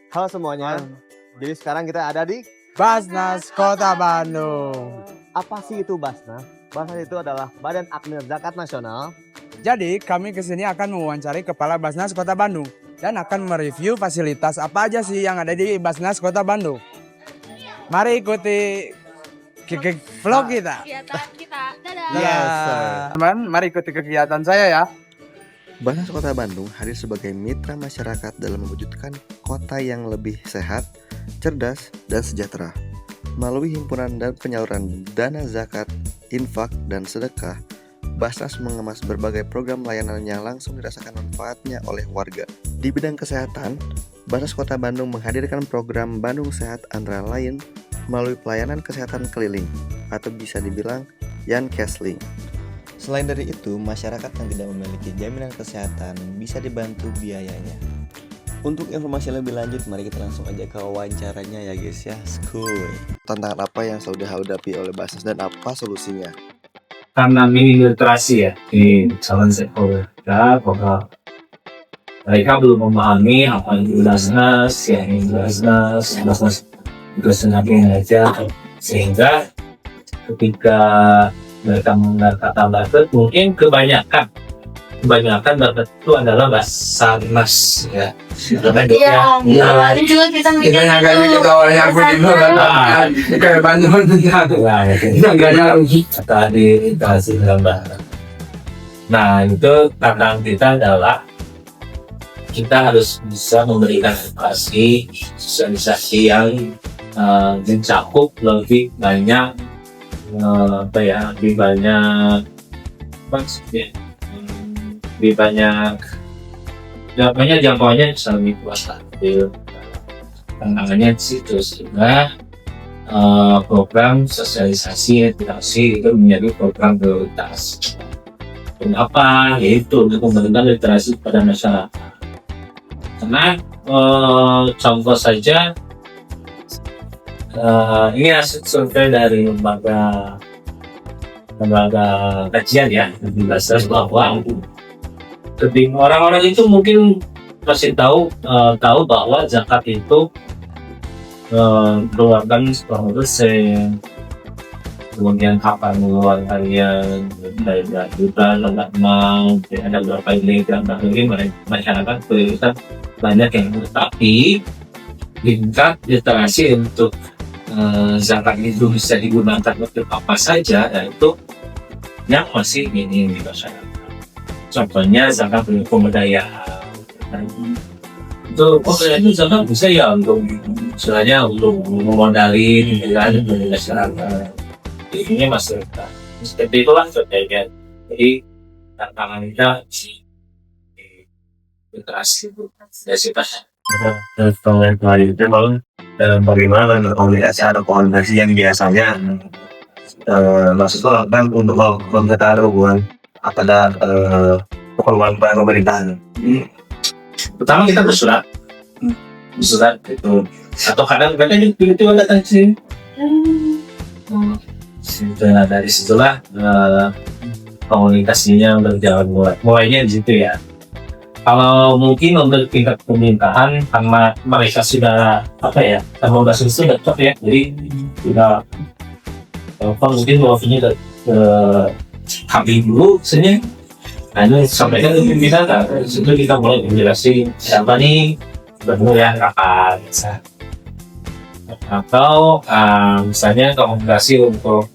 Halo semuanya. Jadi sekarang kita ada di Basnas Kota Bandung. apa sih itu Basnas? Basnas itu adalah Badan Akmil Zakat Nasional. Jadi kami kesini akan mewawancari Kepala Basnas Kota Bandung dan akan mereview fasilitas apa aja sih yang ada di Basnas Kota Bandung. Mari ikuti vlog kita. Kegiatan kita. Dadah. Ya, teman, mari ikuti kegiatan saya ya. Basnas Kota Bandung hadir sebagai mitra masyarakat dalam mewujudkan kota yang lebih sehat, cerdas, dan sejahtera. Melalui himpunan dan penyaluran dana zakat, infak, dan sedekah, Basnas mengemas berbagai program layanan yang langsung dirasakan manfaatnya oleh warga. Di bidang kesehatan, Basnas Kota Bandung menghadirkan program Bandung Sehat antara lain melalui pelayanan kesehatan keliling atau bisa dibilang Yankesling. Selain dari itu, masyarakat yang tidak memiliki jaminan kesehatan bisa dibantu biayanya. Untuk informasi lebih lanjut, mari kita langsung aja ke wawancaranya ya guys ya. Skuy. Tantangan apa yang sudah dihadapi oleh Basnas dan apa solusinya? Karena minim literasi ya di calon stakeholder kita, bahwa mereka belum memahami apa itu Basnas, ya ini Basnas itu sengaja aja, sehingga ketika mereka mendengar kata Basnas, mungkin kebanyakan Basnas itu adalah Basarnas ya. Iya, kemarin juga kita mikir gitu. kita oleh aku juga kan. Kayak Bandung Nah, kata dikasih gambar. Nah, itu tantangan kita adalah kita harus bisa memberikan edukasi, sosialisasi yang mencakup lebih banyak lebih banyak maksudnya lebih banyak jangkauannya bisa lebih luas lah. Tantangannya di situ, sehingga program sosialisasi edukasi itu menjadi program prioritas. Kenapa? Yaitu untuk memberikan literasi kepada masyarakat. Karena contoh saja, ini hasil survei dari lembaga kajian ya di Basnas, bahwa orang-orang itu mungkin masih tahu bahwa zakat itu mengeluarkan 10%, kemudian kapan mengeluarkannya, dari juta nggak mau, ada berapa ini masyarakat prioritas banyak yang, tapi tingkat literasi untuk zakat itu bisa digunakan untuk apa saja, yaitu yang masih minim di masyarakat. Contohnya zakat pemberdayaan, itu zakat bisa ya untuk istilahnya untuk memodalin masyarakat. Ini masyarakat seperti itulah contohnya. Jadi tantangan kita di literasi bagaimana komunikasi yang biasanya maksudnya kan untuk pengetahuan pada keperluan pemerintahan. Pertama kita bersurat itu, atau kadang mereka juga datang sih. Dari situlah komunikasinya berjalan mulainya di situ ya. Kalau mungkin untuk tingkat pemerintahan, karena mereka sudah sama Basnas itu udah top ya, jadi sudah mungkin waktunya ke kami dulu sini. Nah, ini sampaikan ke pimpinan, situ kita mulai menjelaskan siapa nih benar ya kapan, atau misalnya komunikasi untuk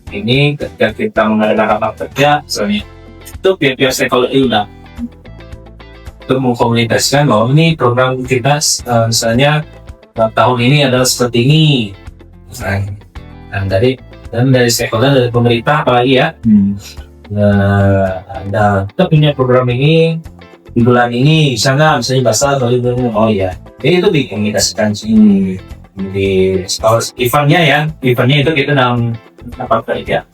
ini ketika kita mengadakan rapat kerja, misalnya itu pihak stakeholder udah untuk mengkomunikasikan bahwa ini program kita misalnya tahun ini adalah seperti ini. Nah, dari stakeholder, dari pemerintah apalagi ya. Kita punya program ini di bulan ini, misalnya Basnas atau oh ya, jadi itu dikomunikasikan sini di eventnya itu kita dalam rapat kerja,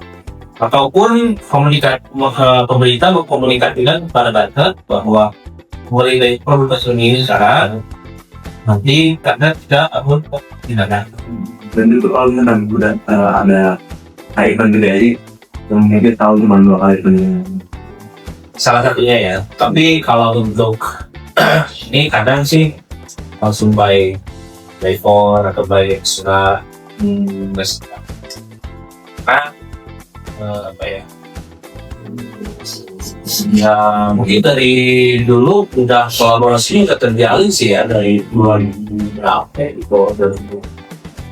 ataupun pemerintah mengkomunikasikan kepada Basnas bahwa mulai dari program ini sekarang nanti karena tidak tindakan. Dan itu kalau misalnya ada event gede aja yang mungkin tahu cuma 2 kali Salah satunya ya. Tapi kalau untuk ini kadang sih langsung by phone atau by surat apa ya, ya mungkin dari dulu udah kolaborasinya udah terjalin sih ya dari 2000 berapa itu,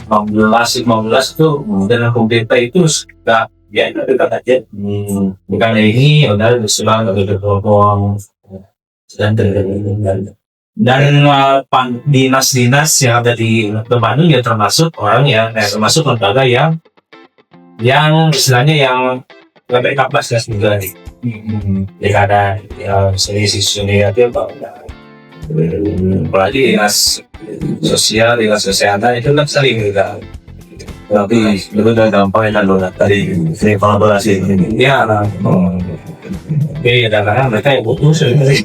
2015 itu dengan pemerintah itu sudah ya dekat aja. Bukan ini udah usulan dari kelompok dan dinas-dinas yang ada di Bandung ya termasuk orang yang termasuk lembaga yang istilahnya yang lebih kapasitas juga nih. Jadi ada sisi negatif apalagi dinas sosial, dinas kesehatan itu kan sering juga. Tapi itu udah gampang ya lo tadi sering kolaborasi ya. Oke, kadang-kadang mereka yang butuh sebenarnya.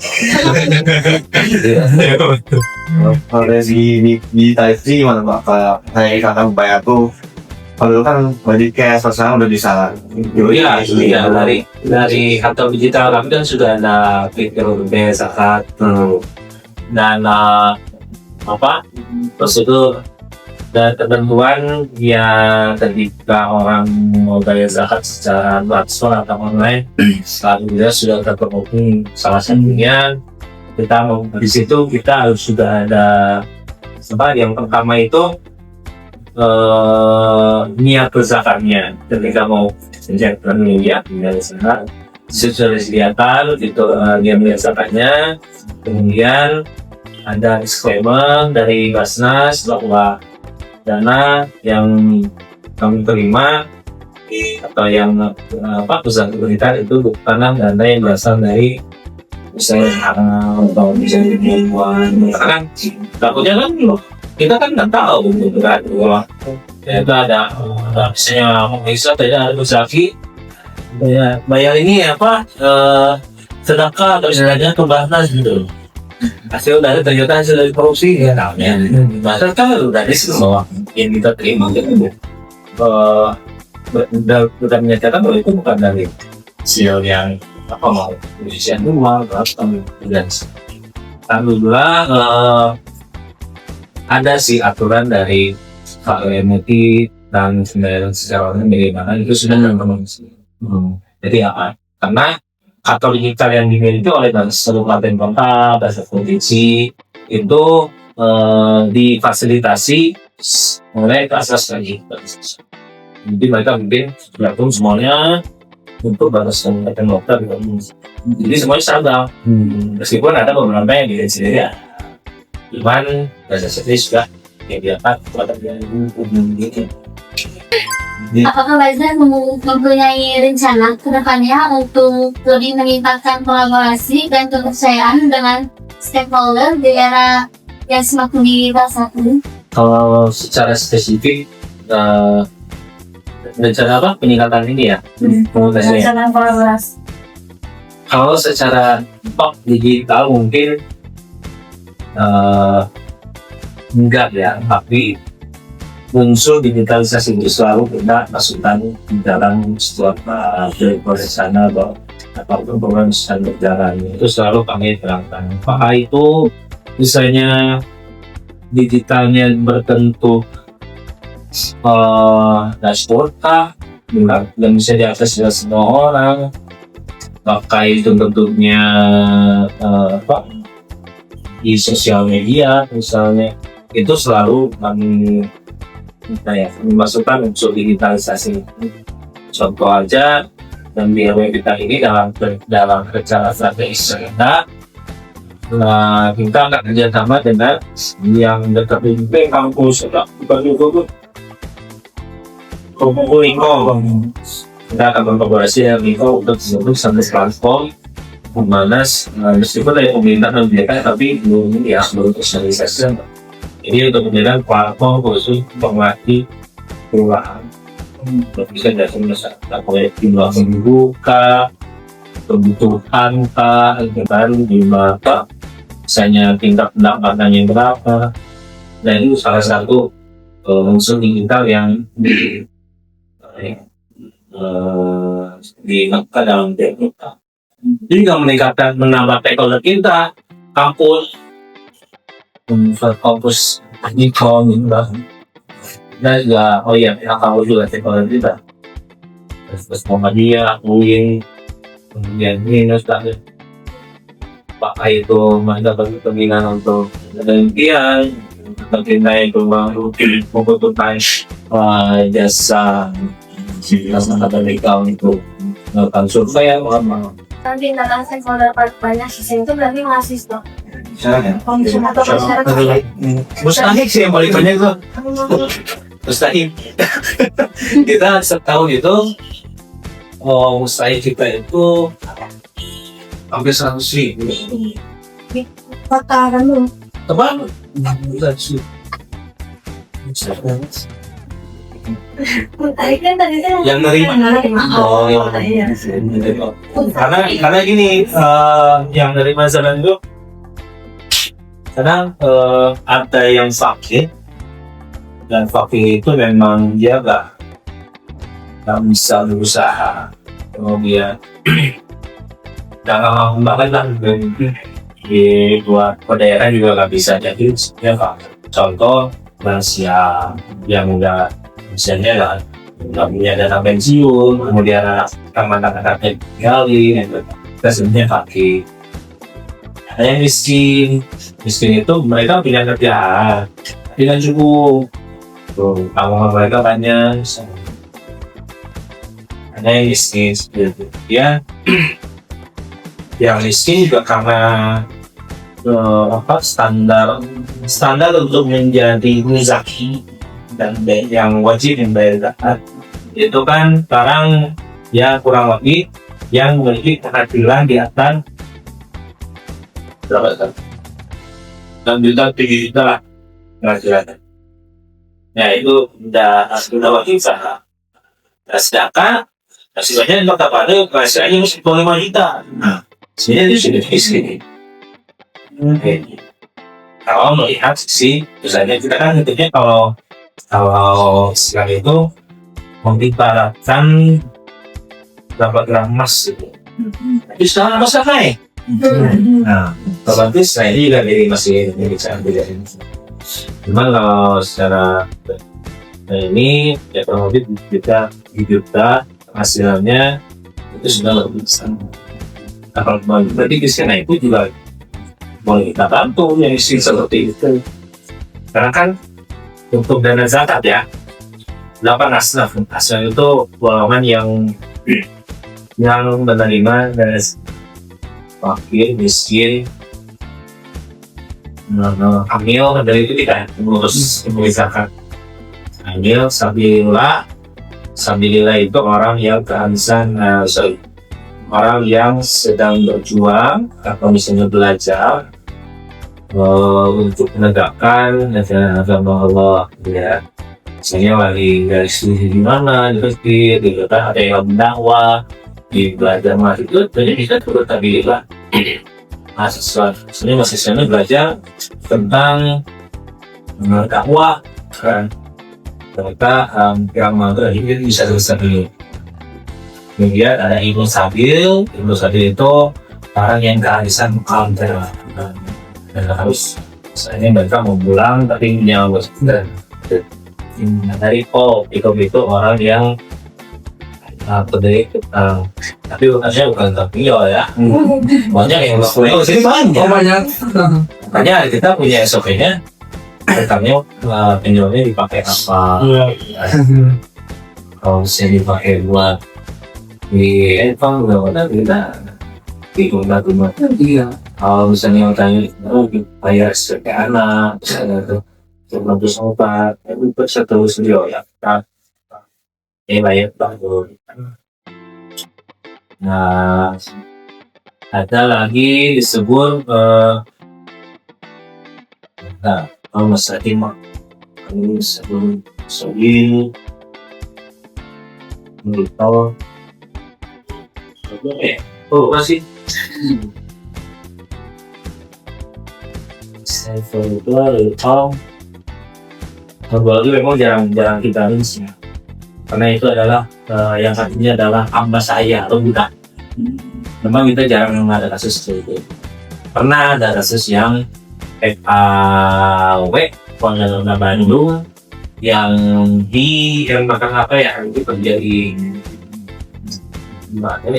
Kalau di Type-C gimana Pak? Kayak kakak bayar tuh kalau kan bagi cash sekarang udah bisa. Iya, dari kantor digital kami kan sudah ada fitur zakat dan prosedur dan ketentuan yang ketika orang mau bayar zakat secara transfer atau online, alhamdulillah sudah terpenuhi. Salah satunya kita di situ kita harus sudah ada yang pertama itu niat berzakatnya ketika mau menjalankan niat zakat sudah disediakan itu niat zakatnya. Kemudian ada disclaimer dari Basnas bahwa dana yang kami terima atau yang perusahaan pemerintahan itu bukanlah dana yang berasal dari misalnya atau misalnya penipuan. Karena takutnya kan kita kan nggak tahu gitu kan, kalau itu ada misalnya bisa tidak ada Gozaki ya bayar ini sedekah atau istilahnya ke Basnas gitu. Hasil dari ternyata hasil dari korupsi ya namanya. Masa kan udah bahwa yang kita terima gitu. Sudah menyatakan bahwa itu bukan dari hasil yang mau Indonesia itu mau dan alhamdulillah ada sih aturan dari KMUI dan secara bagaimana itu sudah terpenuhi. Jadi apa? Karena kantor digital yang dimiliki oleh seluruh kabupaten kota, dasar provinsi itu difasilitasi oleh asas digital. Jadi mereka mungkin bergabung semuanya untuk batasan kabupaten kota. Jadi semuanya sama. Meskipun ada beberapa yang tidak cuman dasar sudah yang diangkat pada gitu. Apakah Basnas mempunyai rencana ke depannya untuk lebih meningkatkan kolaborasi dan kepercayaan dengan stakeholder di era yang semakin dewasa ini? Kalau secara spesifik rencana peningkatan ini ya? Rencana kolaborasi. Kalau secara digital mungkin enggak ya, tapi unsur digitalisasi itu selalu kita masukkan di dalam setiap proses sana ataupun program sedang berjalan, itu selalu kami terangkan. Apakah itu misalnya digitalnya berbentuk dashboard kah dan bisa diakses oleh semua orang, apakah itu bentuknya di sosial media misalnya, itu selalu kami memasukkan unsur digitalisasi. Contoh aja dan BW kita ini dalam rencana strategis kita akan kerjasama dengan yang dekat di kampus bukan juga Lingko. Kita akan berkolaborasi dengan Lingko untuk satu platform dimana meskipun dari pemerintah menyediakan tapi belum sosialisasi. Ini untuk menjadikan platform khusus pemelatih kelurahan. Bisa dari masyarakat proyek jumlah membuka kebutuhan baru jumlah misalnya tingkat pendapatannya berapa. Nah itu salah satu unsur digital yang dilakukan dalam kita. Jadi kalau menambah stakeholder kita, kampus, kampus Nikom gitu lah. Kita juga, oh iya, kita tahu juga teknologi kita. Terus Muhammadiyah, UIN, kemudian minus lagi. Pakai itu mendapat pembinaan untuk penelitian, terkait itu membutuhkan jasa akademika untuk melakukan survei apa. Nanti tentang stakeholder banyak sisi itu berarti mahasiswa. Mustahil sih yang paling banyak itu. Mustahil. Kita setahun itu, mustahil kita itu hampir 100.000. Kota kan lu. Teman, 100.000. Tadi kan Yang nerima. Oh, yang nerima. Karena gini, yang nerima sedang itu kadang ada yang sakit, dan fakir itu memang dia nggak bisa berusaha, kemudian nggak mampu banget lah di buat daerah juga nggak bisa, jadi ya Pak, contoh lansia yang udah misalnya nggak punya dana pensiun, kemudian anak-anaknya tinggalin, kita sebenarnya fakir. Ada yang miskin itu mereka punya kerjaan tidak cukup, tanggungan mereka banyak. Ada yang miskin seperti itu ya. Yang miskin juga karena standar untuk menjadi muzaki dan yang wajib membayar zakat itu kan sekarang ya kurang lebih yang memiliki penghasilan di atas berapa? 6 juta, 7 juta lah penghasilannya. Ya itu sudah wajib zakat. Nah, sedangkan hasilnya di kota Bandung penghasilannya mesti 5 juta. Sebenarnya itu sudah miskin. Kalau melihat sisi, misalnya kita kan tentunya kalau Islam itu mengibaratkan berapa gram emas gitu. Tapi sekarang emas naik. Nah, otomatis saya ini juga masih sangat beda. Cuman kalau secara ini ya kurang lebih kita 7 juta hasilnya itu sudah lebih besar. Nah, kalau berarti kesana itu juga boleh kita bantu yang isi seperti itu. Karena kan untuk dana zakat ya, 8 asnaf. Asnaf itu golongan yang menerima dana fakir, miskin, hamil, dari itu tidak mengurus zakat. Hamil, sabilillah itu orang yang kehabisan, orang yang sedang berjuang atau misalnya belajar untuk menegakkan agama Allah, ya. Misalnya lagi dari studi di mana, di masjid, gitu kan, ada yang mendakwah, di belajar masjid itu banyak bisa turut tabilillah. Mahasiswa, sebenarnya mahasiswanya belajar tentang dakwah, kan. Mereka yang mantra ini bisa dulu. Kemudian ada Ibnu Sabil itu orang yang kehabisan konten dan harus misalnya mereka mau pulang tapi punya dan dari Pickup itu orang yang peduli tapi bukan terpilih ya, banyak yang sini banyak. Makanya kita punya SOP-nya, tentangnya penjualnya dipakai apa, kalau misalnya dipakai buat di handphone udah kita rumah iya. Kalau misalnya tanya bayar sebagai anak misalnya tuh 94 itu satu studio ya kan bayar bagus. Nah ada lagi disebut kalau masa timah ini sebelum soil menurut masih saya itu itu memang jarang kita rilis ya, karena itu adalah yang artinya adalah hamba saya atau budak. Memang kita jarang ada kasus seperti itu. Pernah ada kasus yang FAW Kota Bandung yang makan apa ya itu terjadi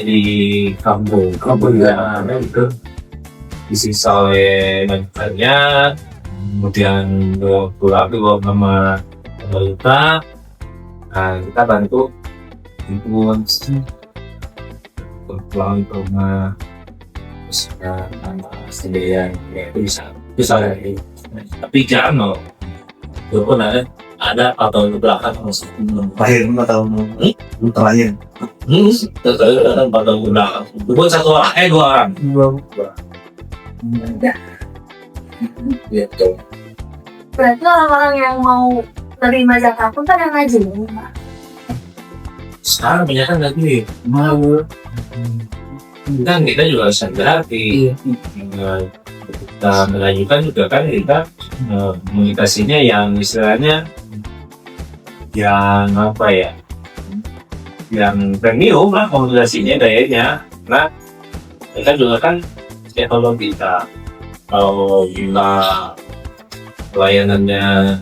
di kampung ya itu disisa oleh majikannya, kemudian pulang ke sama pemerintah. Nah, kita bantu himpun pulang ke rumah terus sendirian ya itu bisa tapi jangan loh itu pun ada atau di belakang Lahir atau terakhir. ada 4 tahun ke belakang bukan 1 orang 2 orang gitu. Berarti orang-orang yang mau terima zakat pun pada maju, Pak. Sekarang banyak kan lagi mau kan kita juga harus hati-hati. Kita melanjutkan juga kan kita komunikasinya yang istilahnya yang apa ya, yang premium lah komunikasinya gayanya. Nah kita juga kan kalau kita pelayanannya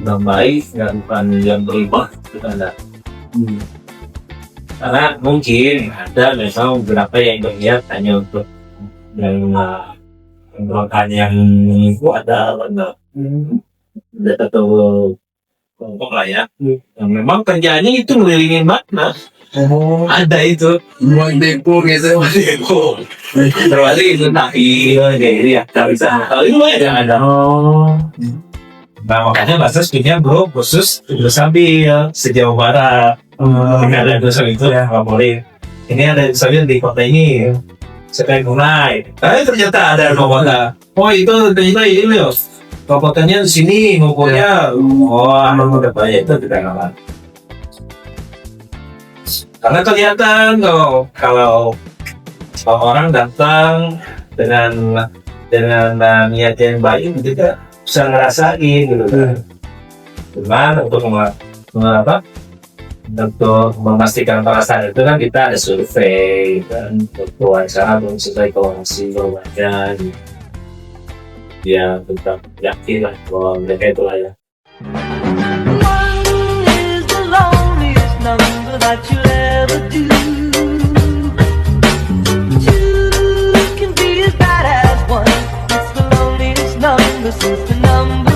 yang baik, bukan yang berubah kita ada. Karena mungkin ada memang beberapa yang berniat hanya untuk menggunakan yang itu ada atau kelompok lah ya, yang memang kerjanya itu ngelilingin makna. Ada itu Buat depo gitu. terwali itu nahi kayak gitu ya, nggak bisa kalau itu ya ada. Nah makanya Basnas punya grup khusus sambil sejauh barat. Nggak ada dosa itu ya, nggak boleh. Ini ada dosa di kota ini, sekian tunai. Tapi ternyata ada kota. Oh itu ternyata ini loh. Kotanya di sini ngumpulnya. Oh emang udah banyak itu tidak ngalah. Karena kelihatan kalau orang datang dengan niat yang baik, kita bisa ngerasain gitu kan. Cuman untuk untuk memastikan perasaan itu kan kita ada survei kan, untuk wawancara belum sesuai informasi jawabannya gitu. Ya tetap yakin lah bahwa mereka itu layak. One is the loneliest number that you'll ever do. Two can be as bad as one. It's the loneliest number since the number